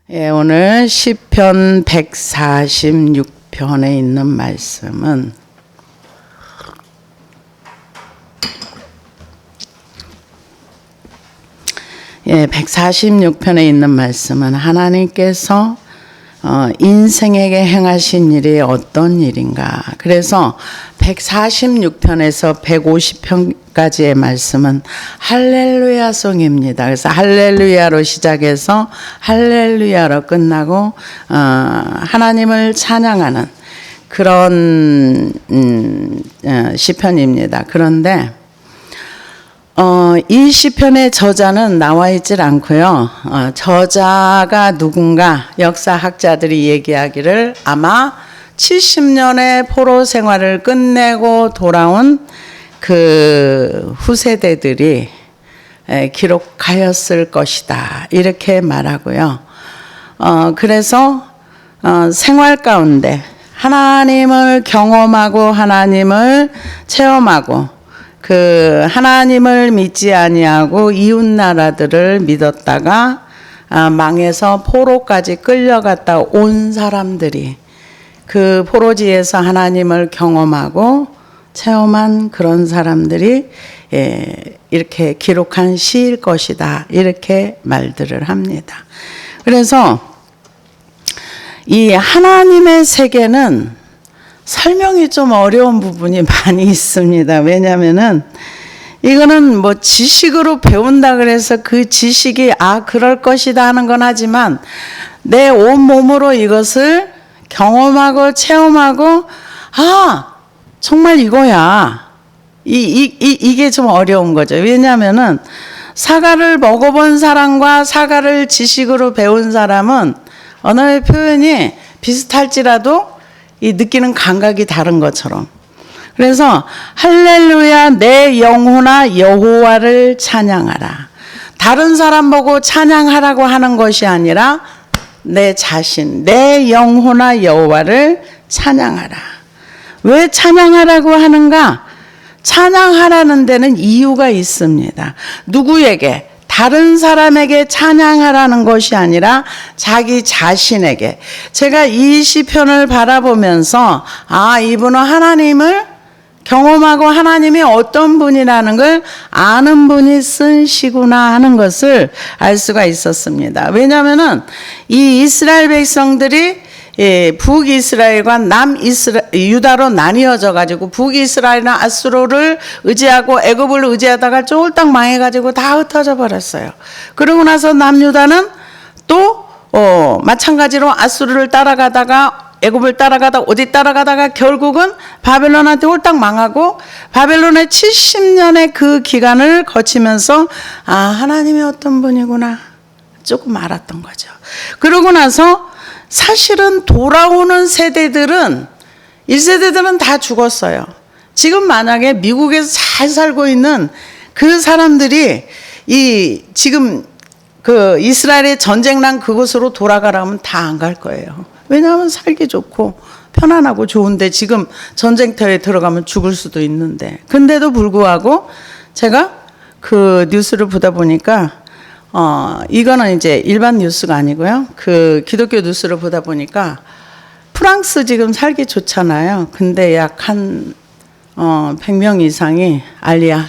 오늘 시편 146편에 있는 말씀은 예, 146편에 있는 말씀은 하나님께서 인생에게 행하신 일이 어떤 일인가. 그래서 146편에서 150편까지의 말씀은 할렐루야 송입니다. 그래서 할렐루야로 시작해서 할렐루야로 끝나고 하나님을 찬양하는 그런 시편입니다. 그런데 이 시편의 저자는 나와 있질 않고요. 저자가 누군가 역사학자들이 얘기하기를 아마 70년의 포로 생활을 끝내고 돌아온 그 후세대들이 기록하였을 것이다. 이렇게 말하고요. 그래서 생활 가운데 하나님을 경험하고 하나님을 체험하고 그 하나님을 믿지 아니하고 이웃 나라들을 믿었다가 망해서 포로까지 끌려갔다 온 사람들이 그 포로지에서 하나님을 경험하고 체험한 그런 사람들이 이렇게 기록한 시일 것이다. 이렇게 말들을 합니다. 그래서 이 하나님의 세계는 설명이 좀 어려운 부분이 많이 있습니다. 왜냐하면은 이거는 뭐 지식으로 배운다 그래서 그 지식이 그럴 것이다 하는 건 하지만 내 온몸으로 이것을 경험하고 체험하고 정말 이거야. 이게 좀 어려운 거죠. 왜냐하면은 사과를 먹어본 사람과 사과를 지식으로 배운 사람은 언어의 표현이 비슷할지라도 이 느끼는 감각이 다른 것처럼. 그래서 할렐루야 내 영혼아 여호와를 찬양하라. 다른 사람 보고 찬양하라고 하는 것이 아니라 내 자신, 내 영혼아 여호와를 찬양하라. 왜 찬양하라고 하는가? 찬양하라는 데는 이유가 있습니다. 누구에게? 다른 사람에게 찬양하라는 것이 아니라 자기 자신에게. 제가 이 시편을 바라보면서 이분은 하나님을 경험하고 하나님이 어떤 분이라는 걸 아는 분이 쓴 시구나 하는 것을 알 수가 있었습니다. 왜냐하면은 이 이스라엘 백성들이 북이스라엘과 유다로 나뉘어져 가지고 북이스라엘은 아수르를 의지하고 애굽을 의지하다가 쫄딱 망해 가지고 다 흩어져 버렸어요. 그러고 나서 남유다는 또 마찬가지로 아수르를 따라가다가 애굽을 따라가다 어디 따라가다가 결국은 바벨론한테 홀딱 망하고 바벨론의 70년의 그 기간을 거치면서 하나님이 어떤 분이구나 조금 알았던 거죠. 그러고 나서 사실은 돌아오는 세대들은 1세대들은 다 죽었어요. 지금 만약에 미국에서 잘 살고 있는 그 사람들이 지금 그 이스라엘의 전쟁 난 그곳으로 돌아가라면 다 안 갈 거예요. 왜냐하면 살기 좋고 편안하고 좋은데 지금 전쟁터에 들어가면 죽을 수도 있는데. 근데도 불구하고 제가 그 뉴스를 보다 보니까 이거는 이제 일반 뉴스가 아니고요. 그 기독교 뉴스를 보다 보니까 프랑스 지금 살기 좋잖아요. 근데 약 한 100명 이상이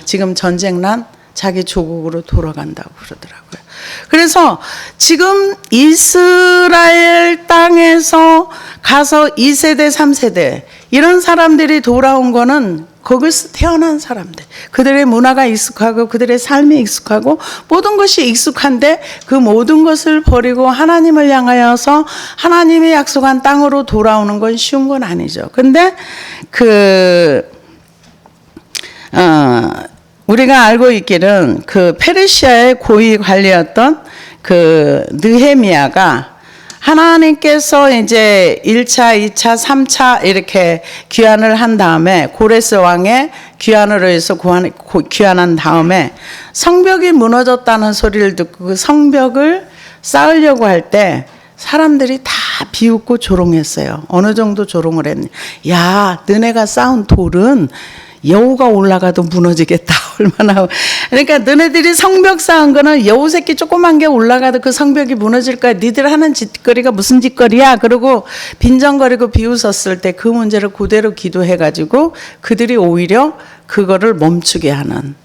지금 전쟁 난 자기 조국으로 돌아간다고 그러더라고요. 그래서 지금 이스라엘 땅에서 가서 2세대, 3세대 이런 사람들이 돌아온 거는 거기서 태어난 사람들, 그들의 문화가 익숙하고 그들의 삶이 익숙하고 모든 것이 익숙한데 그 모든 것을 버리고 하나님을 향하여서 하나님이 약속한 땅으로 돌아오는 건 쉬운 건 아니죠. 근데 우리가 알고 있기는 그 페르시아의 고위 관리였던 그 느헤미야가 하나님께서 이제 1차, 2차, 3차 이렇게 귀환을 한 다음에 고레스 왕의 귀환으로 해서 귀환한 다음에 성벽이 무너졌다는 소리를 듣고 그 성벽을 쌓으려고 할 때 사람들이 다 비웃고 조롱했어요. 어느 정도 조롱을 했냐. 야, 너네가 쌓은 돌은 여우가 올라가도 무너지겠다. 얼마나. 그러니까 너네들이 성벽 쌓은 거는 여우 새끼 조그만 게 올라가도 그 성벽이 무너질 거야. 니들 하는 짓거리가 무슨 짓거리야. 그러고 빈정거리고 비웃었을 때 그 문제를 그대로 기도해가지고 그들이 오히려 그거를 멈추게 하는.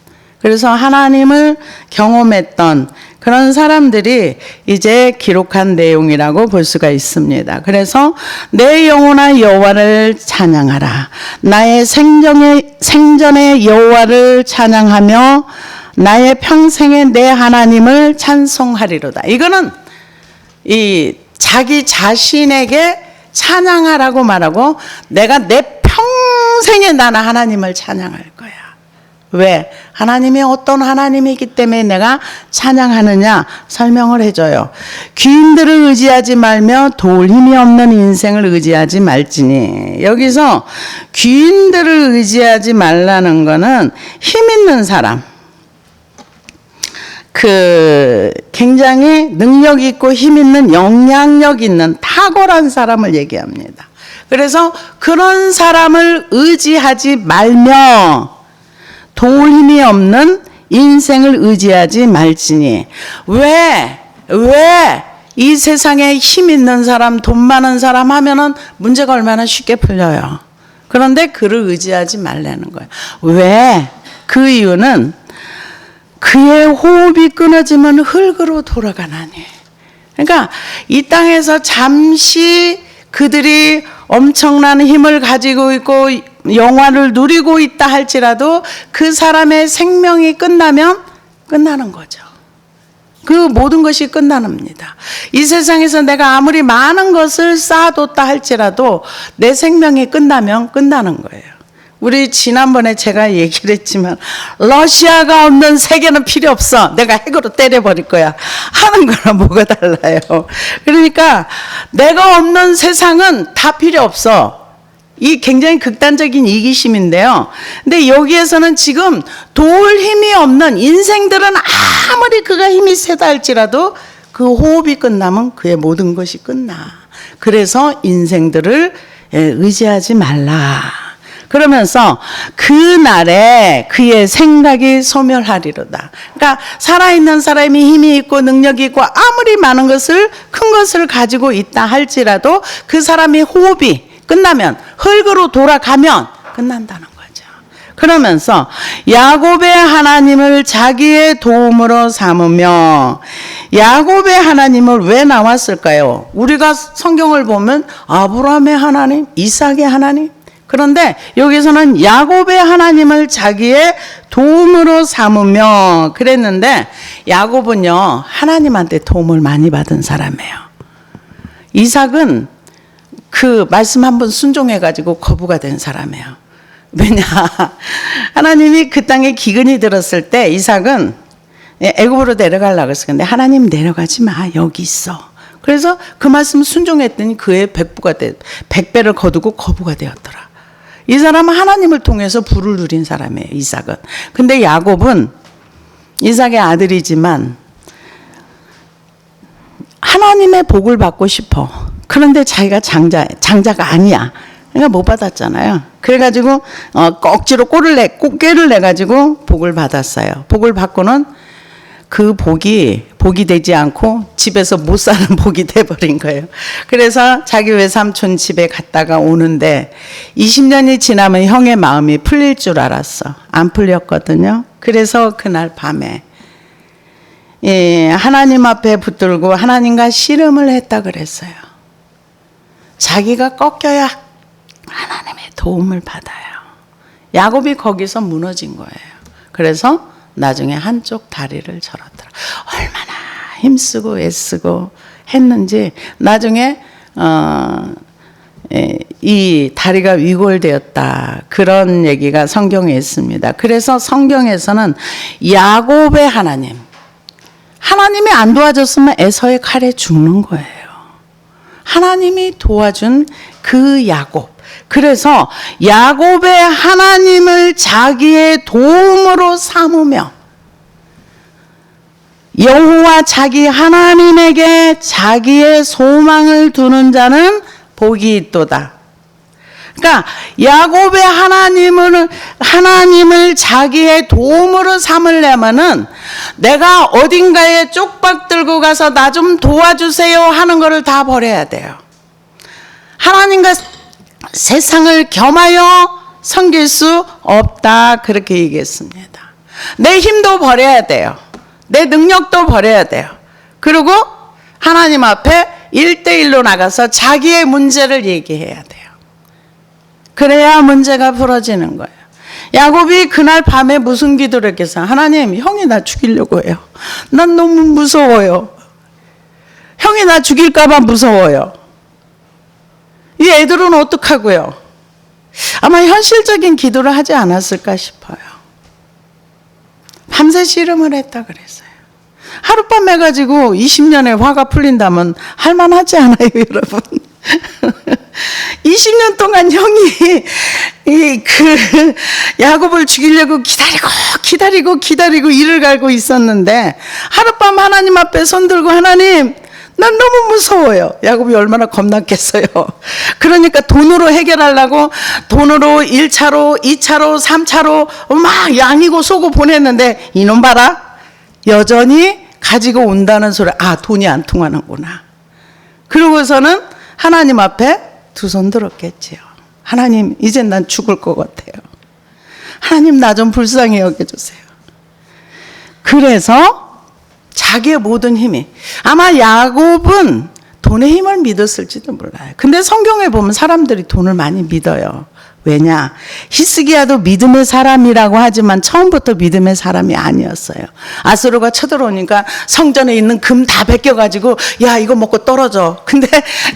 그래서 하나님을 경험했던 그런 사람들이 이제 기록한 내용이라고 볼 수가 있습니다. 그래서 내 영혼아 여호와를 찬양하라. 나의 생전의 여호와를 찬양하며 나의 평생에 내 하나님을 찬송하리로다. 이거는 이 자기 자신에게 찬양하라고 말하고 내가 내 평생에 나는 하나님을 찬양할 거야. 왜? 하나님이 어떤 하나님이기 때문에 내가 찬양하느냐 설명을 해줘요. 귀인들을 의지하지 말며 도울 힘이 없는 인생을 의지하지 말지니. 여기서 귀인들을 의지하지 말라는 거는 힘 있는 사람, 굉장히 능력 있고 힘 있는 영향력 있는 탁월한 사람을 얘기합니다. 그래서 그런 사람을 의지하지 말며 도울 힘이 없는 인생을 의지하지 말지니. 왜 이 세상에 힘 있는 사람, 돈 많은 사람 하면은 문제가 얼마나 쉽게 풀려요. 그런데 그를 의지하지 말라는 거예요. 왜? 그 이유는 그의 호흡이 끊어지면 흙으로 돌아가나니. 그러니까 이 땅에서 잠시 그들이 엄청난 힘을 가지고 있고 영화를 누리고 있다 할지라도 그 사람의 생명이 끝나면 끝나는 거죠. 그 모든 것이 끝납니다. 이 세상에서 내가 아무리 많은 것을 쌓아뒀다 할지라도 내 생명이 끝나면 끝나는 거예요. 우리 지난번에 제가 얘기를 했지만 러시아가 없는 세계는 필요 없어. 내가 핵으로 때려버릴 거야. 하는 거랑 뭐가 달라요. 그러니까 내가 없는 세상은 다 필요 없어. 이 굉장히 극단적인 이기심인데요. 근데 여기에서는 지금 도울 힘이 없는 인생들은 아무리 그가 힘이 세다 할지라도 그 호흡이 끝나면 그의 모든 것이 끝나. 그래서 인생들을 의지하지 말라. 그러면서 그날에 그의 생각이 소멸하리로다. 그러니까 살아있는 사람이 힘이 있고 능력이 있고 아무리 많은 것을 큰 것을 가지고 있다 할지라도 그 사람의 호흡이 끝나면 흙으로 돌아가면 끝난다는 거죠. 그러면서 야곱의 하나님을 자기의 도움으로 삼으며. 야곱의 하나님을 왜 나왔을까요? 우리가 성경을 보면 아브라함의 하나님, 이삭의 하나님. 그런데 여기서는 야곱의 하나님을 자기의 도움으로 삼으며 그랬는데 야곱은요 하나님한테 도움을 많이 받은 사람이에요. 이삭은 그 말씀 한번 순종해가지고 거부가 된 사람이에요. 왜냐? 하나님이 그 땅에 기근이 들었을 때 이삭은 애굽으로 내려가려고 했어. 근데 하나님 내려가지 마. 여기 있어. 그래서 그 말씀 순종했더니 그의 백배를 거두고 거부가 되었더라. 이 사람은 하나님을 통해서 부를 누린 사람이에요. 이삭은. 근데 야곱은 이삭의 아들이지만 하나님의 복을 받고 싶어. 그런데 자기가 장자가 아니야. 그러니까 못 받았잖아요. 그래가지고 억지로 꾀를 내가지고 복을 받았어요. 복을 받고는 그 복이 되지 않고 집에서 못 사는 복이 돼버린 거예요. 그래서 자기 외삼촌 집에 갔다가 오는데 20년이 지나면 형의 마음이 풀릴 줄 알았어. 안 풀렸거든요. 그래서 그날 밤에 하나님 앞에 붙들고 하나님과 씨름을 했다 그랬어요. 자기가 꺾여야 하나님의 도움을 받아요. 야곱이 거기서 무너진 거예요. 그래서 나중에 한쪽 다리를 절었더라. 얼마나 힘쓰고 애쓰고 했는지 나중에 이 다리가 위골되었다. 그런 얘기가 성경에 있습니다. 그래서 성경에서는 야곱의 하나님이 안 도와줬으면 에서의 칼에 죽는 거예요. 하나님이 도와준 그 야곱. 그래서 야곱의 하나님을 자기의 도움으로 삼으며 여호와 자기 하나님에게 자기의 소망을 두는 자는 복이 있도다. 그러니까 야곱의 하나님을 자기의 도움으로 삼으려면은 내가 어딘가에 쪽박 들고 가서 나 좀 도와주세요 하는 거를 다 버려야 돼요. 하나님과 세상을 겸하여 섬길 수 없다, 그렇게 얘기했습니다. 내 힘도 버려야 돼요. 내 능력도 버려야 돼요. 그리고 하나님 앞에 1대1로 나가서 자기의 문제를 얘기해야 돼요. 그래야 문제가 풀어지는 거예요. 야곱이 그날 밤에 무슨 기도를 했겠어요? 하나님, 형이 나 죽이려고 해요. 난 너무 무서워요. 형이 나 죽일까 봐 무서워요. 이 애들은 어떡하고요? 아마 현실적인 기도를 하지 않았을까 싶어요. 밤새 씨름을 했다 그랬어요. 하룻밤 해가지고 20년의 화가 풀린다면 할만하지 않아요, 여러분? 20년 동안 형이 야곱을 죽이려고 기다리고 이를 갈고 있었는데 하룻밤 하나님 앞에 손들고 하나님, 난 너무 무서워요. 야곱이 얼마나 겁났겠어요. 그러니까 돈으로 해결하려고 돈으로 1차로, 2차로, 3차로 막 양이고 쏘고 보냈는데 이놈 봐라. 여전히 가지고 온다는 소리. 아, 돈이 안 통하는구나. 그러고서는 하나님 앞에 두 손 들었겠지요. 하나님, 이젠 난 죽을 것 같아요. 하나님, 나 좀 불쌍히 여겨주세요. 그래서 자기의 모든 힘이, 아마 야곱은 돈의 힘을 믿었을지도 몰라요. 근데 성경에 보면 사람들이 돈을 많이 믿어요. 왜냐? 히스기야도 믿음의 사람이라고 하지만 처음부터 믿음의 사람이 아니었어요. 아수르가 쳐들어오니까 성전에 있는 금 다 벗겨가지고 야, 이거 먹고 떨어져. 근데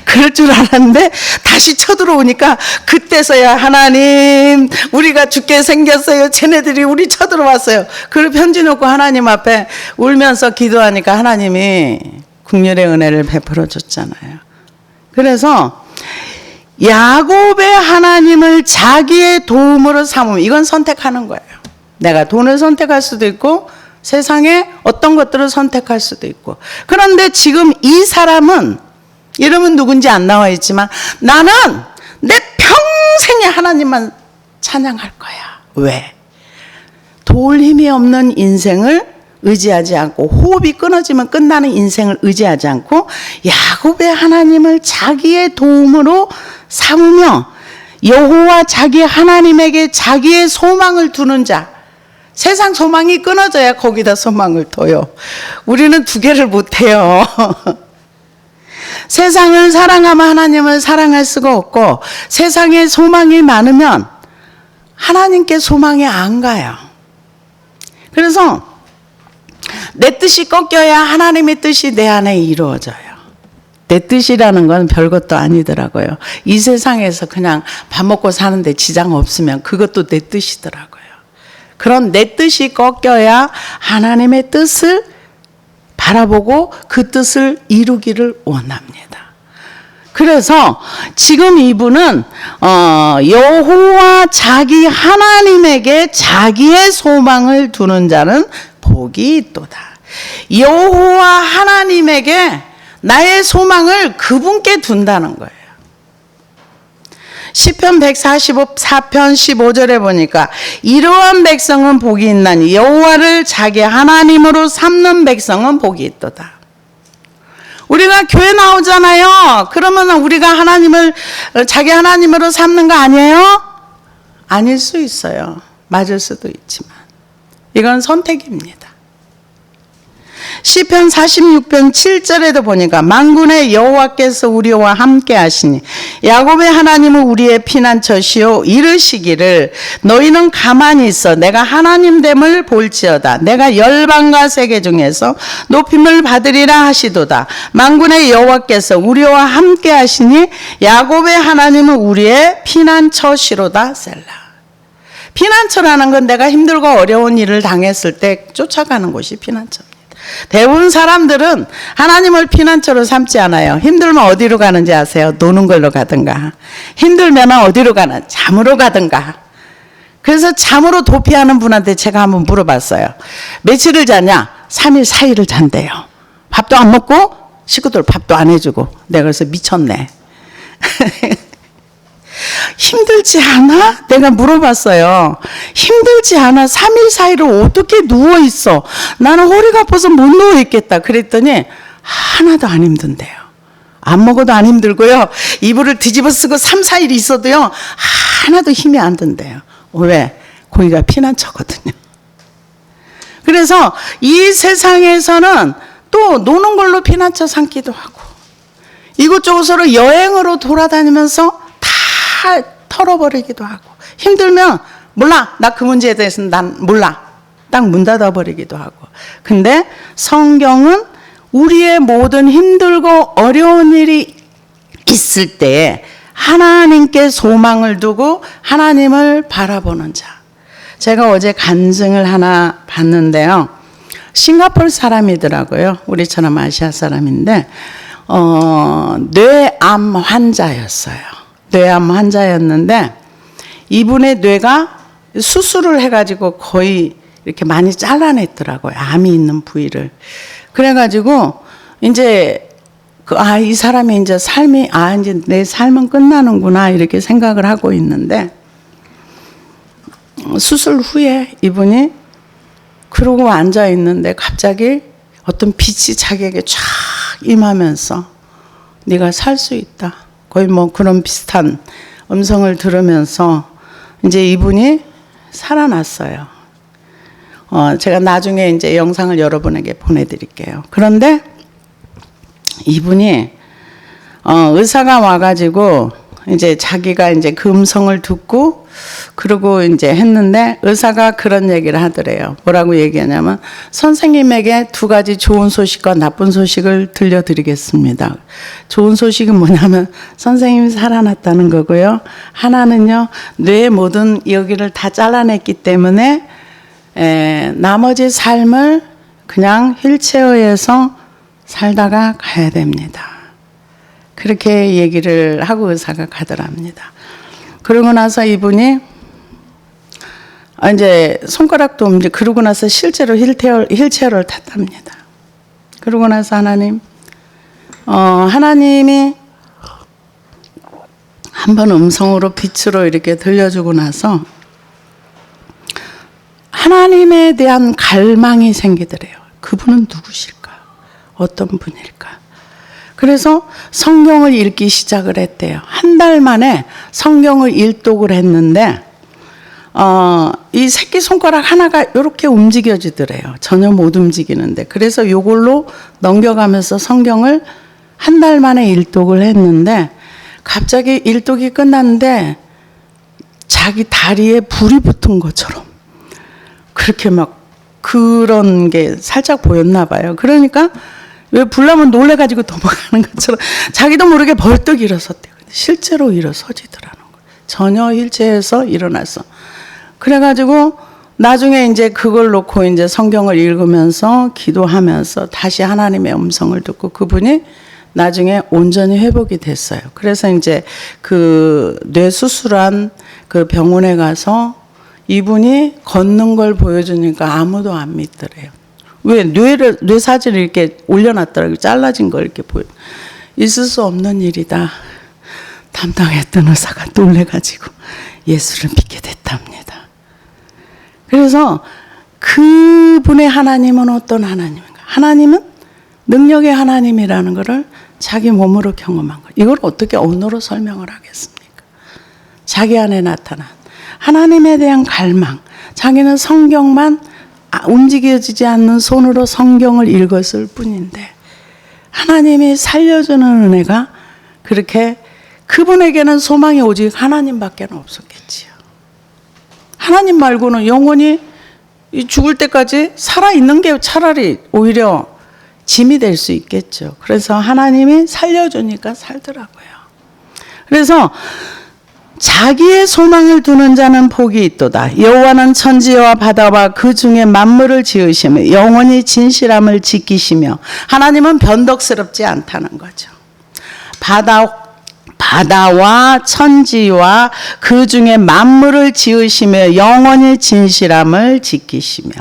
그럴 줄 알았는데 다시 쳐들어오니까 그때서야 하나님, 우리가 죽게 생겼어요. 쟤네들이 우리 쳐들어왔어요. 그리고 편지 놓고 하나님 앞에 울면서 기도하니까 하나님이 긍휼의 은혜를 베풀어 줬잖아요. 그래서 야곱의 하나님을 자기의 도움으로 삼으면, 이건 선택하는 거예요. 내가 돈을 선택할 수도 있고 세상에 어떤 것들을 선택할 수도 있고. 그런데 지금 이 사람은 이름은 누군지 안 나와 있지만 나는 내 평생에 하나님만 찬양할 거야. 왜? 도울 힘이 없는 인생을 의지하지 않고, 호흡이 끊어지면 끝나는 인생을 의지하지 않고 야곱의 하나님을 자기의 도움으로 삼으며 여호와 자기 하나님에게 자기의 소망을 두는 자. 세상 소망이 끊어져야 거기다 소망을 둬요. 우리는 두 개를 못해요. 세상을 사랑하면 하나님을 사랑할 수가 없고, 세상에 소망이 많으면 하나님께 소망이 안 가요. 그래서 내 뜻이 꺾여야 하나님의 뜻이 내 안에 이루어져요. 내 뜻이라는 건 별것도 아니더라고요. 이 세상에서 그냥 밥 먹고 사는데 지장 없으면 그것도 내 뜻이더라고요. 그런 내 뜻이 꺾여야 하나님의 뜻을 바라보고 그 뜻을 이루기를 원합니다. 그래서 지금 이분은 여호와 자기 하나님에게 자기의 소망을 두는 자는 복이 있도다. 여호와 하나님에게 나의 소망을 그분께 둔다는 거예요. 시편 144편 15절에 보니까 이러한 백성은 복이 있나니 여호와를 자기 하나님으로 삼는 백성은 복이 있도다. 우리가 교회 나오잖아요. 그러면 우리가 하나님을 자기 하나님으로 삼는 거 아니에요? 아닐 수 있어요. 맞을 수도 있지만 이건 선택입니다. 시편 46편 7절에도 보니까 만군의 여호와께서 우리와 함께 하시니 야곱의 하나님은 우리의 피난처시요 이르시기를 너희는 가만히 있어 내가 하나님 됨을 볼지어다. 내가 열방과 세계 중에서 높임을 받으리라 하시도다. 만군의 여호와께서 우리와 함께 하시니 야곱의 하나님은 우리의 피난처시로다. 셀라. 피난처라는 건 내가 힘들고 어려운 일을 당했을 때 쫓아가는 곳이 피난처입니다. 대부분 사람들은 하나님을 피난처로 삼지 않아요. 힘들면 어디로 가는지 아세요? 노는 걸로 가든가, 힘들면 어디로 가나? 잠으로 가든가. 그래서 잠으로 도피하는 분한테 제가 한번 물어봤어요. 며칠을 자냐? 3일 4일을 잔대요. 밥도 안 먹고 식구들 밥도 안 해주고. 내가 그래서 미쳤네. 힘들지 않아? 내가 물어봤어요. 힘들지 않아? 3일 4일을 어떻게 누워있어? 나는 허리가 아파서 못 누워있겠다. 그랬더니 하나도 안 힘든데요. 안 먹어도 안 힘들고요. 이불을 뒤집어 쓰고 3, 4일 있어도요. 하나도 힘이 안 든대요. 왜? 거기가 피난처거든요. 그래서 이 세상에서는 또 노는 걸로 피난처 삼기도 하고 이곳저곳으로 여행으로 돌아다니면서 다 털어버리기도 하고 힘들면 몰라. 나 그 문제에 대해서는 난 몰라. 딱 문 닫아버리기도 하고. 근데 성경은 우리의 모든 힘들고 어려운 일이 있을 때에 하나님께 소망을 두고 하나님을 바라보는 자. 제가 어제 간증을 하나 봤는데요. 싱가포르 사람이더라고요. 우리처럼 아시아 사람인데 뇌암 환자였어요. 뇌암 환자였는데 이분의 뇌가 수술을 해가지고 거의 이렇게 많이 잘라냈더라고요. 암이 있는 부위를. 그래가지고 이제 이 사람이 이제 삶이 이제 내 삶은 끝나는구나 이렇게 생각을 하고 있는데 수술 후에 이분이 그러고 앉아 있는데 갑자기 어떤 빛이 자기에게 쫙 임하면서 네가 살 수 있다. 거의 뭐 그런 비슷한 음성을 들으면서 이제 이분이 살아났어요. 제가 나중에 이제 영상을 여러분에게 보내드릴게요. 그런데 이분이 의사가 와가지고 이제 자기가 이제 그 음성을 듣고 그러고 이제 했는데 의사가 그런 얘기를 하더래요. 뭐라고 얘기하냐면 선생님에게 두 가지 좋은 소식과 나쁜 소식을 들려드리겠습니다. 좋은 소식은 뭐냐면 선생님이 살아났다는 거고요. 하나는요, 뇌의 모든 여기를 다 잘라냈기 때문에 나머지 삶을 그냥 휠체어에서 살다가 가야 됩니다. 그렇게 얘기를 하고 의사가 가더랍니다. 그러고 나서 이분이 이제 손가락도 움직이고 그러고 나서 실제로 휠체어를 탔답니다. 그러고 나서 하나님이 한번 음성으로 빛으로 이렇게 들려주고 나서 하나님에 대한 갈망이 생기더래요. 그분은 누구실까? 어떤 분일까? 그래서 성경을 읽기 시작을 했대요. 한 달 만에 성경을 일독을 했는데 이 새끼손가락 하나가 이렇게 움직여지더래요. 전혀 못 움직이는데. 그래서 이걸로 넘겨가면서 성경을 한 달 만에 일독을 했는데 갑자기 일독이 끝났는데 자기 다리에 불이 붙은 것처럼 그렇게 막 그런 게 살짝 보였나 봐요. 그러니까 왜 불나면 놀래가지고 도망가는 것처럼 자기도 모르게 벌떡 일어섰대요. 실제로 일어서지더라는 거예요. 전혀 일체에서 일어나서. 그래가지고 나중에 이제 그걸 놓고 이제 성경을 읽으면서 기도하면서 다시 하나님의 음성을 듣고 그분이 나중에 온전히 회복이 됐어요. 그래서 이제 그 뇌 수술한 그 병원에 가서 이분이 걷는 걸 보여주니까 아무도 안 믿더래요. 왜 뇌 사진을 이렇게 올려놨더라고요. 잘라진 걸 이렇게 보여. 있을 수 없는 일이다. 담당했던 의사가 놀래가지고 예수를 믿게 됐답니다. 그래서 그분의 하나님은 어떤 하나님인가? 하나님은 능력의 하나님이라는 것을 자기 몸으로 경험한 것. 이걸 어떻게 언어로 설명을 하겠습니까? 자기 안에 나타난 하나님에 대한 갈망. 자기는 성경만 움직여지지 않는 손으로 성경을 읽었을 뿐인데 하나님이 살려주는 은혜가 그렇게 그분에게는 소망이 오직 하나님밖에 없었겠지요. 하나님 말고는 영원히 죽을 때까지 살아있는 게 차라리 오히려 짐이 될 수 있겠죠. 그래서 하나님이 살려주니까 살더라고요. 그래서 자기의 소망을 두는 자는 복이 있도다. 여호와는 천지와 바다와 그 중에 만물을 지으시며 영원히 진실함을 지키시며 하나님은 변덕스럽지 않다는 거죠. 바다와 천지와 그 중에 만물을 지으시며 영원히 진실함을 지키시며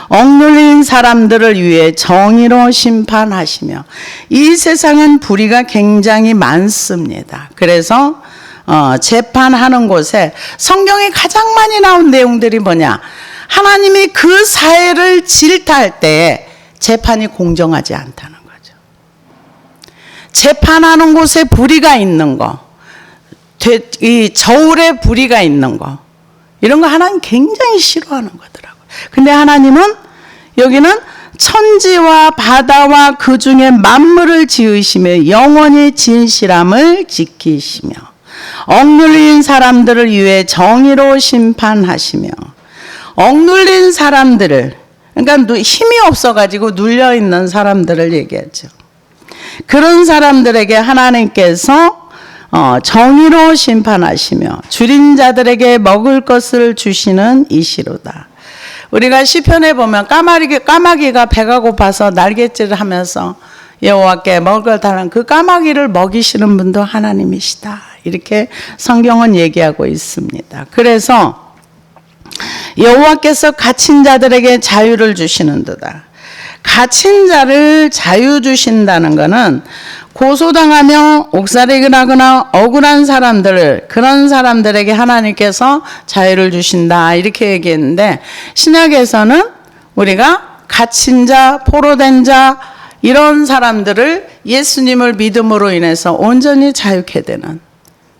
억눌린 사람들을 위해 정의로 심판하시며 이 세상은 불의가 굉장히 많습니다. 그래서 재판하는 곳에 성경에 가장 많이 나온 내용들이 뭐냐? 하나님이 그 사회를 질타할 때 재판이 공정하지 않다는 거죠. 재판하는 곳에 불의가 있는 거, 이 저울에 불의가 있는 거, 이런 거 하나님 굉장히 싫어하는 거더라고요. 근데 하나님은 여기는 천지와 바다와 그 중에 만물을 지으시며 영원히 진실함을 지키시며 억눌린 사람들을 위해 정의로 심판하시며, 억눌린 사람들을, 그러니까 힘이 없어가지고 눌려있는 사람들을 얘기하죠. 그런 사람들에게 하나님께서 정의로 심판하시며 줄인 자들에게 먹을 것을 주시는 이시로다. 우리가 시편에 보면 까마귀가 배가 고파서 날갯질을 하면서 여호와께 먹을 걸 달라는 그 까마귀를 먹이시는 분도 하나님이시다. 이렇게 성경은 얘기하고 있습니다. 그래서 여호와께서 갇힌 자들에게 자유를 주시는도다. 갇힌 자를 자유 주신다는 것은 고소당하며 옥살이하거나 억울한 사람들을, 그런 사람들에게 하나님께서 자유를 주신다 이렇게 얘기했는데, 신약에서는 우리가 갇힌 자, 포로된 자, 이런 사람들을 예수님을 믿음으로 인해서 온전히 자유케 되는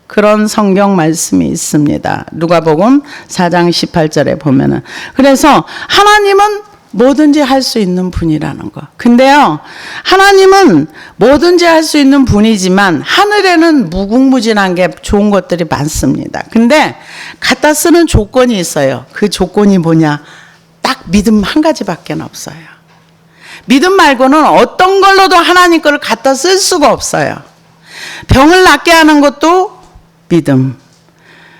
그런 성경 말씀이 있습니다. 누가복음 4장 18절에 보면은. 그래서 하나님은 뭐든지 할 수 있는 분이라는 거. 근데요, 하나님은 뭐든지 할 수 있는 분이지만 하늘에는 무궁무진한 게 좋은 것들이 많습니다. 근데 갖다 쓰는 조건이 있어요. 그 조건이 뭐냐? 딱 믿음 한 가지밖에 없어요. 믿음 말고는 어떤 걸로도 하나님 거를 갖다 쓸 수가 없어요. 병을 낫게 하는 것도 믿음.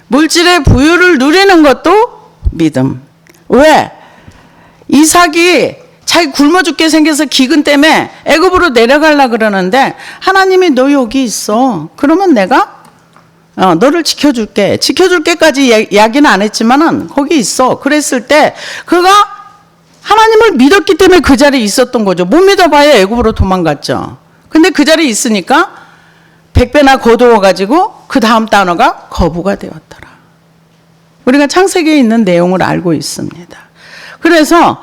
물질의 부유를 누리는 것도 믿음. 왜? 이삭이 자기 굶어 죽게 생겨서 기근 때문에 애굽으로 내려가려고 그러는데 하나님이 너 여기 있어. 그러면 내가 너를 지켜줄게. 지켜줄게까지 이야기는 안 했지만은 거기 있어. 그랬을 때 그가 하나님을 믿었기 때문에 그 자리에 있었던 거죠. 못 믿어봐야 애굽으로 도망갔죠. 근데 그 자리에 있으니까 100배나 거두어가지고 그 다음 단어가 거부가 되었더라. 우리가 창세기에 있는 내용을 알고 있습니다. 그래서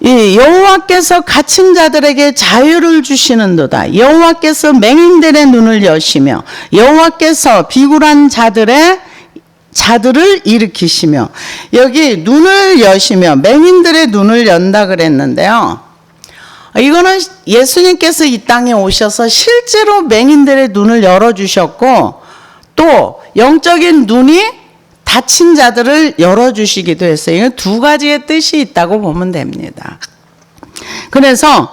이 여호와께서 갇힌 자들에게 자유를 주시는도다. 여호와께서 맹인들의 눈을 여시며 여호와께서 비굴한 자들을 일으키시며, 여기 눈을 여시며 맹인들의 눈을 연다 그랬는데요. 이거는 예수님께서 이 땅에 오셔서 실제로 맹인들의 눈을 열어주셨고, 또 영적인 눈이 다친 자들을 열어주시기도 했어요. 이건 두 가지의 뜻이 있다고 보면 됩니다. 그래서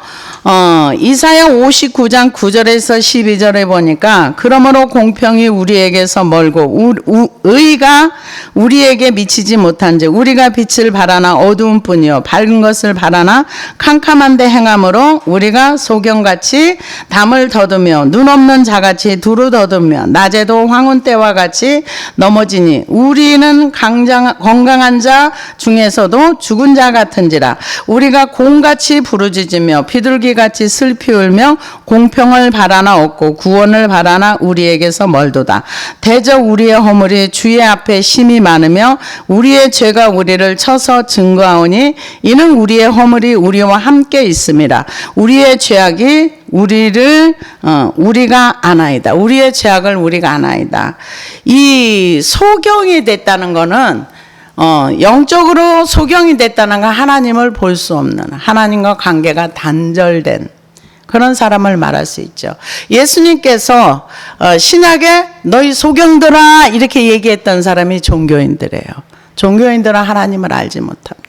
이사야 59장 9절에서 12절에 보니까, 그러므로 공평이 우리에게서 멀고 의가 우리에게 미치지 못한즉 우리가 빛을 바라나 어두운 뿐이요 밝은 것을 바라나 캄캄한 데 행함으로 우리가 소경같이 담을 더듬며 눈 없는 자같이 두루 더듬며 낮에도 황혼 때와 같이 넘어지니 우리는 건강한 자 중에서도 죽은 자 같은지라. 우리가 곰같이 부르짖으며 비둘기같이 슬피 울며 공평을 바라나 없고 구원을 바라나 우리에게서 멀도다. 대저 우리의 허물이 주의 앞에 심히 많으며 우리의 죄가 우리를 쳐서 증거하오니 이는 우리의 허물이 우리와 함께 있음이라. 우리의 죄악이 우리가 아나이다. 우리의 죄악을 우리가 아나이다. 이 소경이 됐다는 거는 영적으로 소경이 됐다는 건 하나님을 볼 수 없는, 하나님과 관계가 단절된 그런 사람을 말할 수 있죠. 예수님께서 신약에 너희 소경들아 이렇게 얘기했던 사람이 종교인들이에요. 종교인들은 하나님을 알지 못합니다.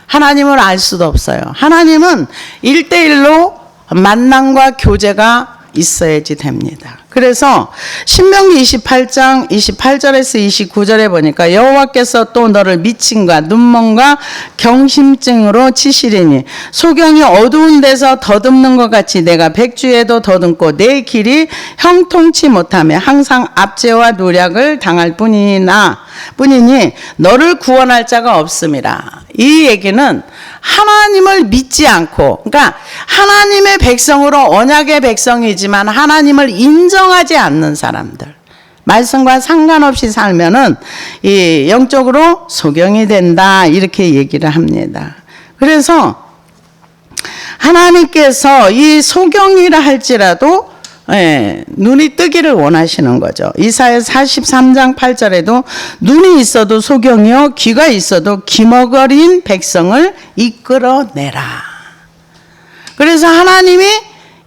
하나님을 알 수도 없어요. 하나님은 1대1로 만남과 교제가 있어야지 됩니다. 그래서 신명기 28장 28절에서 29절에 보니까 여호와께서 또 너를 미침과 눈먼과 경심증으로 치시리니 소경이 어두운 데서 더듬는 것 같이 내가 백주에도 더듬고 내 길이 형통치 못하며 항상 압제와 노략을 당할 뿐이니 너를 구원할 자가 없음이라. 이 얘기는 하나님을 믿지 않고, 그러니까 하나님의 백성으로 언약의 백성이지만 하나님을 인정하지 않는 사람들, 말씀과 상관없이 살면은 이 영적으로 소경이 된다 이렇게 얘기를 합니다. 그래서 하나님께서 이 소경이라 할지라도 눈이 뜨기를 원하시는 거죠. 이사야 43장 8절에도 눈이 있어도 소경이요 귀가 있어도 기머거린 백성을 이끌어내라. 그래서 하나님이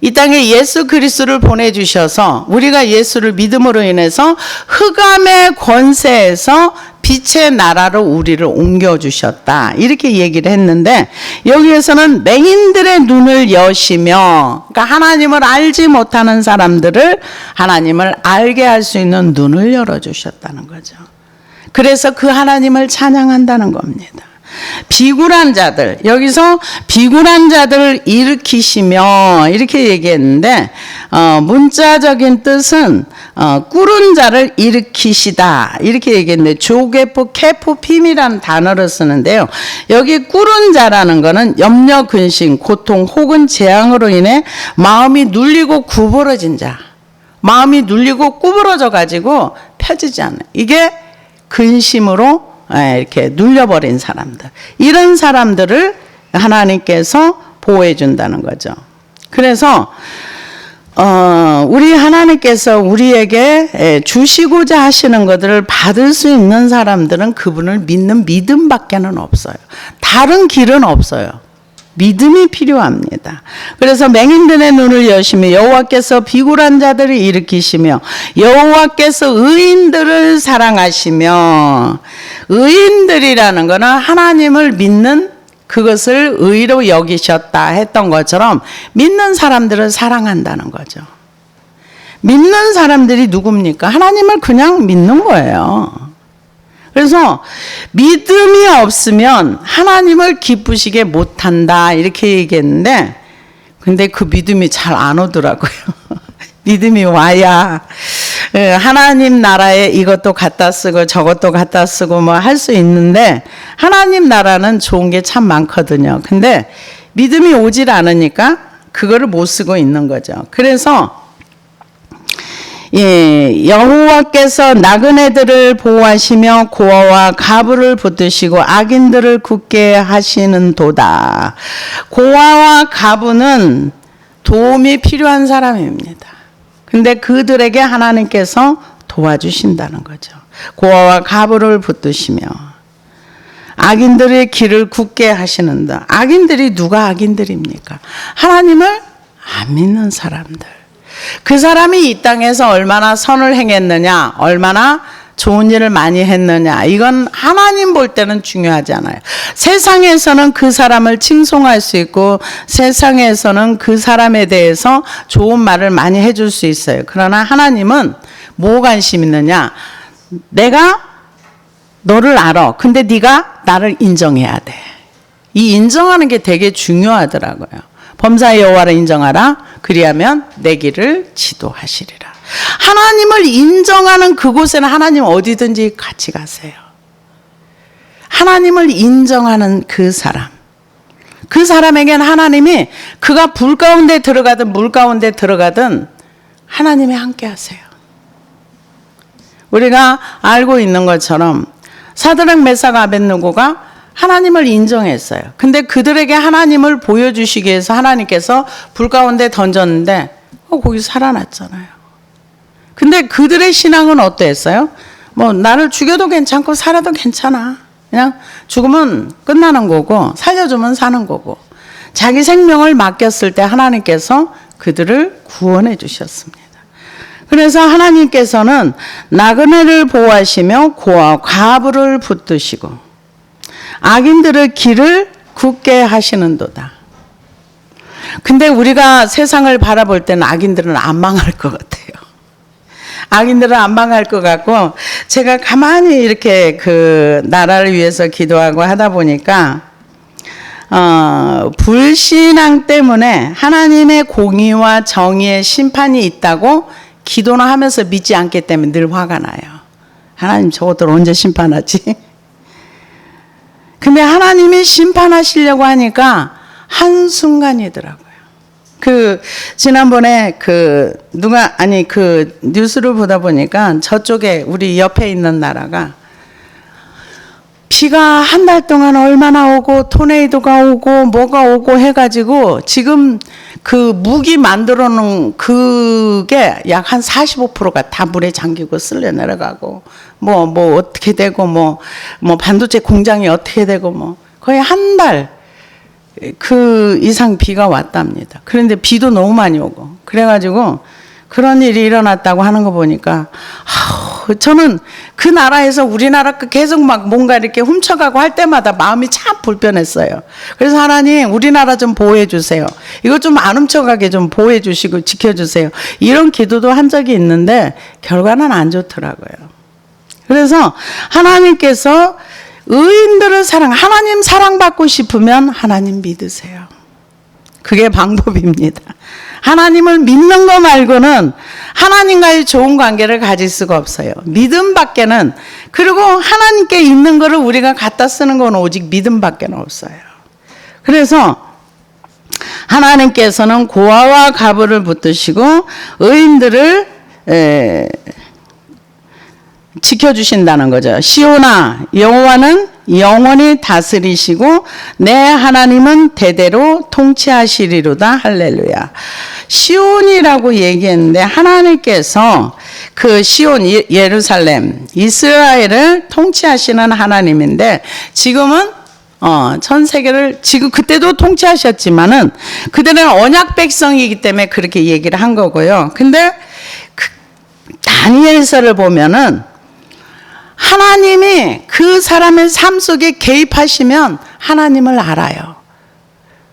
이 땅에 예수 그리스도를 보내주셔서 우리가 예수를 믿음으로 인해서 흑암의 권세에서 빛의 나라로 우리를 옮겨주셨다 이렇게 얘기를 했는데, 여기에서는 맹인들의 눈을 여시며, 그러니까 하나님을 알지 못하는 사람들을 하나님을 알게 할 수 있는 눈을 열어주셨다는 거죠. 그래서 그 하나님을 찬양한다는 겁니다. 비굴한 자들, 여기서 비굴한 자들을 일으키시며 이렇게 얘기했는데, 문자적인 뜻은 꿇은 자를 일으키시다 이렇게 얘기했는데, 조개포 케포핌이라는 단어를 쓰는데요. 여기 꿇은 자라는 거는 염려, 근심, 고통 혹은 재앙으로 인해 마음이 눌리고 구부러진 자, 마음이 눌리고 구부러져 가지고 펴지지 않아요. 이게 근심으로 이렇게 눌려버린 사람들, 이런 사람들을 하나님께서 보호해 준다는 거죠. 그래서 우리 하나님께서 우리에게 주시고자 하시는 것들을 받을 수 있는 사람들은 그분을 믿는 믿음밖에는 없어요. 다른 길은 없어요. 믿음이 필요합니다. 그래서 맹인들의 눈을 여시며 여호와께서 비굴한 자들을 일으키시며 여호와께서 의인들을 사랑하시며, 의인들이라는 것은 하나님을 믿는 그것을 의로 여기셨다 했던 것처럼 믿는 사람들을 사랑한다는 거죠. 믿는 사람들이 누굽니까? 하나님을 그냥 믿는 거예요. 그래서 믿음이 없으면 하나님을 기쁘시게 못한다 이렇게 얘기했는데, 근데 그 믿음이 잘 안 오더라고요. 믿음이 와야 하나님 나라에 이것도 갖다 쓰고 저것도 갖다 쓰고 뭐 할 수 있는데, 하나님 나라는 좋은 게 참 많거든요. 근데 믿음이 오질 않으니까 그거를 못 쓰고 있는 거죠. 그래서 여호와께서 나그네들을 보호하시며 고아와 가부를 붙드시고 악인들을 굳게 하시는 도다. 고아와 가부는 도움이 필요한 사람입니다. 근데 그들에게 하나님께서 도와주신다는 거죠. 고아와 가부를 붙드시며 악인들의 길을 굳게 하시는다. 악인들이 누가 악인들입니까? 하나님을 안 믿는 사람들. 그 사람이 이 땅에서 얼마나 선을 행했느냐, 얼마나 좋은 일을 많이 했느냐, 이건 하나님 볼 때는 중요하지 않아요. 세상에서는 그 사람을 칭송할 수 있고 세상에서는 그 사람에 대해서 좋은 말을 많이 해줄 수 있어요. 그러나 하나님은 뭐 관심 있느냐, 내가 너를 알아. 근데 네가 나를 인정해야 돼. 이 인정하는 게 되게 중요하더라고요. 범사의 여호와를 인정하라. 그리하면 내 길을 지도하시리라. 하나님을 인정하는 그곳에는 하나님 어디든지 같이 가세요. 하나님을 인정하는 그 사람, 그 사람에게는 하나님이 그가 불 가운데 들어가든 물 가운데 들어가든 하나님이 함께 하세요. 우리가 알고 있는 것처럼 사드락 메삭 아벳느고가 하나님을 인정했어요. 근데 그들에게 하나님을 보여주시기 위해서 하나님께서 불 가운데 던졌는데 거기 살아났잖아요. 근데 그들의 신앙은 어땠어요? 뭐 나를 죽여도 괜찮고 살아도 괜찮아. 그냥 죽으면 끝나는 거고 살려주면 사는 거고, 자기 생명을 맡겼을 때 하나님께서 그들을 구원해 주셨습니다. 그래서 하나님께서는 나그네를 보호하시며 고아 과부를 붙드시고 악인들의 길을 굳게 하시는도다. 근데 우리가 세상을 바라볼 때는 악인들은 안 망할 것 같아요. 악인들은 안 망할 것 같고, 제가 가만히 이렇게 그 나라를 위해서 기도하고 하다 보니까 불신앙 때문에 하나님의 공의와 정의의 심판이 있다고 기도나 하면서 믿지 않기 때문에 늘 화가 나요. 하나님 저것들 언제 심판하지? 근데 하나님이 심판하시려고 하니까 한순간이더라고요. 지난번에 뉴스를 보다 보니까 저쪽에 우리 옆에 있는 나라가 비가 한 달 동안 얼마나 오고 토네이도가 오고 뭐가 오고 해가지고 지금 그 무기 만들어 놓은 그게 약 한 45%가 다 물에 잠기고 쓸려 내려가고 뭐 어떻게 되고 뭐 반도체 공장이 어떻게 되고 뭐 거의 한 달 그 이상 비가 왔답니다. 그런데 비도 너무 많이 오고 그래가지고 그런 일이 일어났다고 하는 거 보니까 저는 그 나라에서 우리나라 계속 막 뭔가 이렇게 훔쳐가고 할 때마다 마음이 참 불편했어요. 그래서 하나님 우리나라 좀 보호해 주세요. 이거 좀 안 훔쳐가게 좀 보호해 주시고 지켜주세요. 이런 기도도 한 적이 있는데 결과는 안 좋더라고요. 그래서 하나님께서 의인들을 하나님 사랑받고 싶으면 하나님 믿으세요. 그게 방법입니다. 하나님을 믿는 거 말고는 하나님과의 좋은 관계를 가질 수가 없어요. 믿음밖에는, 그리고 하나님께 있는 거를 우리가 갖다 쓰는 건 오직 믿음밖에 없어요. 그래서 하나님께서는 고아와 가부를 붙드시고 의인들을 지켜주신다는 거죠. 시온아, 여호와는 영원히 다스리시고 내 하나님은 대대로 통치하시리로다. 할렐루야. 시온이라고 얘기했는데 하나님께서 그 시온 예루살렘 이스라엘을 통치하시는 하나님인데 지금은 전 세계를 지금 그때도 통치하셨지만은 그들은 언약 백성이기 때문에 그렇게 얘기를 한 거고요. 근데 다니엘서를 보면은 하나님이 그 사람의 삶 속에 개입하시면 하나님을 알아요.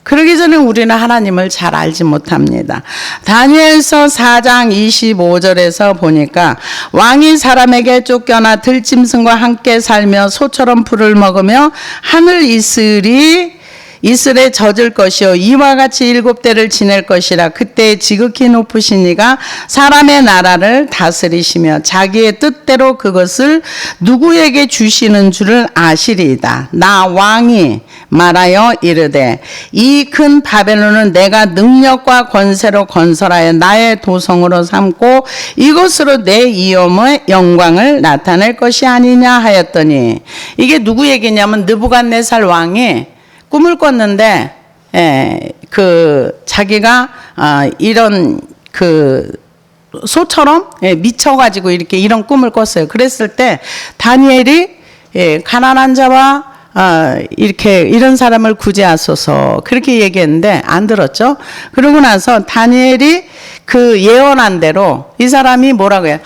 그러기 전에 우리는 하나님을 잘 알지 못합니다. 다니엘서 4장 25절에서 보니까 왕이 사람에게 쫓겨나 들짐승과 함께 살며 소처럼 풀을 먹으며 하늘 이슬에 젖을 것이요 이와 같이 7대를 지낼 것이라. 그때 지극히 높으신 이가 사람의 나라를 다스리시며 자기의 뜻대로 그것을 누구에게 주시는 줄을 아시리이다. 나 왕이 말하여 이르되 이 큰 바벨론은 내가 능력과 권세로 건설하여 나의 도성으로 삼고 이것으로 내 이름의 영광을 나타낼 것이 아니냐 하였더니, 이게 누구 얘기냐면 느부갓네살 왕이 꿈을 꿨는데 자기가 이런 소처럼 미쳐가지고 이렇게 이런 꿈을 꿨어요. 그랬을 때 다니엘이 가난한 자와 이렇게 이런 사람을 구제하소서 그렇게 얘기했는데 안 들었죠. 그러고 나서 다니엘이 그 예언한 대로 이 사람이 뭐라고 해요?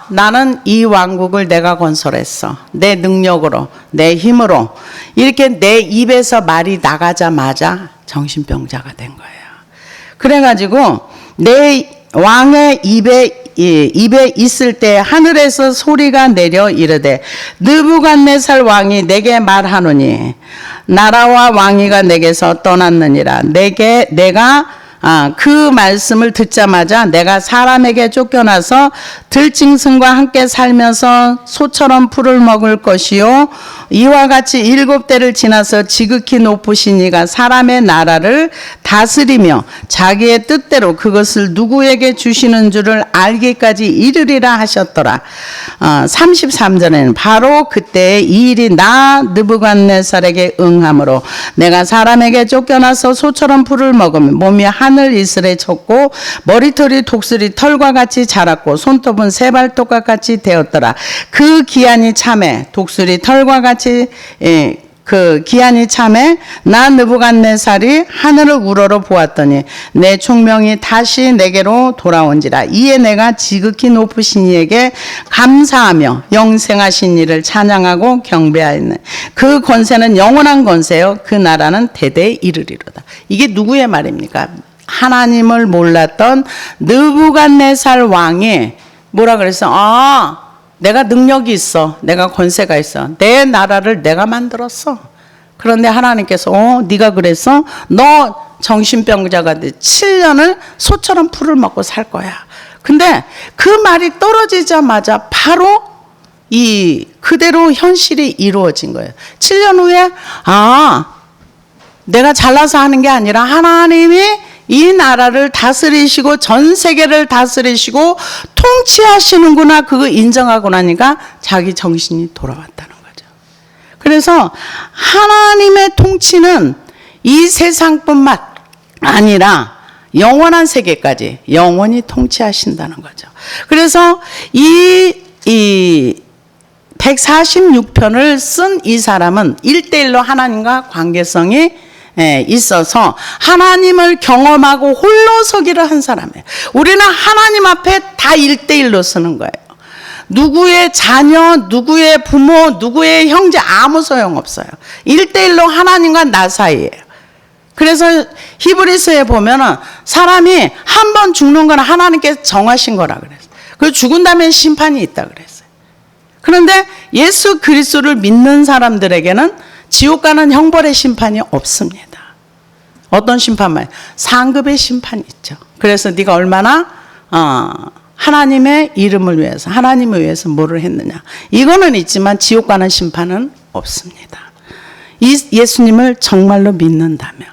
나는 이 왕국을 내가 건설했어. 내 능력으로, 내 힘으로. 이렇게 내 입에서 말이 나가자마자 정신병자가 된 거예요. 그래가지고 내 왕의 입에 있을 때 하늘에서 소리가 내려 이르되 느부갓네살 왕이 내게 말하노니 나라와 왕위가 내게서 떠났느니라. 내가 그 말씀을 듣자마자 내가 사람에게 쫓겨나서 들짐승과 함께 살면서 소처럼 풀을 먹을 것이요 이와 같이 7대를 지나서 지극히 높으신 이가 사람의 나라를 다스리며 자기의 뜻대로 그것을 누구에게 주시는 줄을 알기까지 이르리라 하셨더라. 33절에는 바로 그때 이 일이 나 느부갓네살에게 응함으로 내가 사람에게 쫓겨나서 소처럼 풀을 먹으며 몸이 하늘 이슬에 쳤고 머리털이 독수리 털과 같이 자랐고 손톱은 새발톱과 같이 되었더라. 그 기한이 참에 독수리 털과 같이 그 기한이 참에 나 느부갓네살이 하늘을 우러러 보았더니 내 총명이 다시 내게로 돌아온지라. 이에 내가 지극히 높으신 이에게 감사하며 영생하신 이를 찬양하고 경배하였네. 그 권세는 영원한 권세요 그 나라는 대대에 이르리로다. 이게 누구의 말입니까? 하나님을 몰랐던 느부갓네살 왕이 뭐라 그랬어? 내가 능력이 있어. 내가 권세가 있어. 내 나라를 내가 만들었어. 그런데 하나님께서 네가 그랬어? 너 정신병자가 돼 7년을 소처럼 풀을 먹고 살 거야. 근데 그 말이 떨어지자마자 바로 그대로 현실이 이루어진 거예요. 7년 후에 내가 잘나서 하는 게 아니라 하나님이 이 나라를 다스리시고 전 세계를 다스리시고 통치하시는구나, 그거 인정하고 나니까 자기 정신이 돌아왔다는 거죠. 그래서 하나님의 통치는 이 세상뿐만 아니라 영원한 세계까지 영원히 통치하신다는 거죠. 그래서 이 146편을 쓴 이 사람은 1대1로 하나님과 관계성이 있어서 하나님을 경험하고 홀로 서기를 한 사람이에요. 우리는 하나님 앞에 다 1대1로 서는 거예요. 누구의 자녀, 누구의 부모, 누구의 형제 아무 소용없어요. 1대1로 하나님과 나 사이예요. 그래서 히브리서에 보면은 사람이 한 번 죽는 건 하나님께서 정하신 거라 그랬어요. 그리고 죽은 다음에 심판이 있다 그랬어요. 그런데 예수 그리스도를 믿는 사람들에게는 지옥 가는 형벌의 심판이 없습니다. 어떤 심판만? 상급의 심판이 있죠. 그래서 네가 얼마나 하나님의 이름을 위해서, 하나님을 위해서 뭐를 했느냐, 이거는 있지만 지옥 가는 심판은 없습니다. 예수님을 정말로 믿는다며.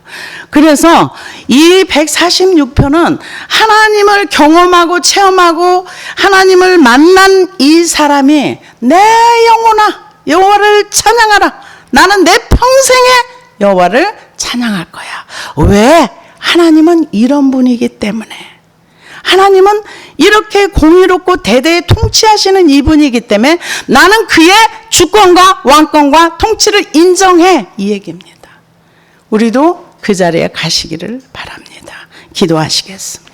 그래서 이 146편은 하나님을 경험하고 체험하고 하나님을 만난 이 사람이 내 영혼아 여호와를 찬양하라, 나는 내 평생에 여호와를 찬양할 거야. 왜? 하나님은 이런 분이기 때문에. 하나님은 이렇게 공의롭고 대대에 통치하시는 이분이기 때문에 나는 그의 주권과 왕권과 통치를 인정해, 이 얘기입니다. 우리도 그 자리에 가시기를 바랍니다. 기도하시겠습니다.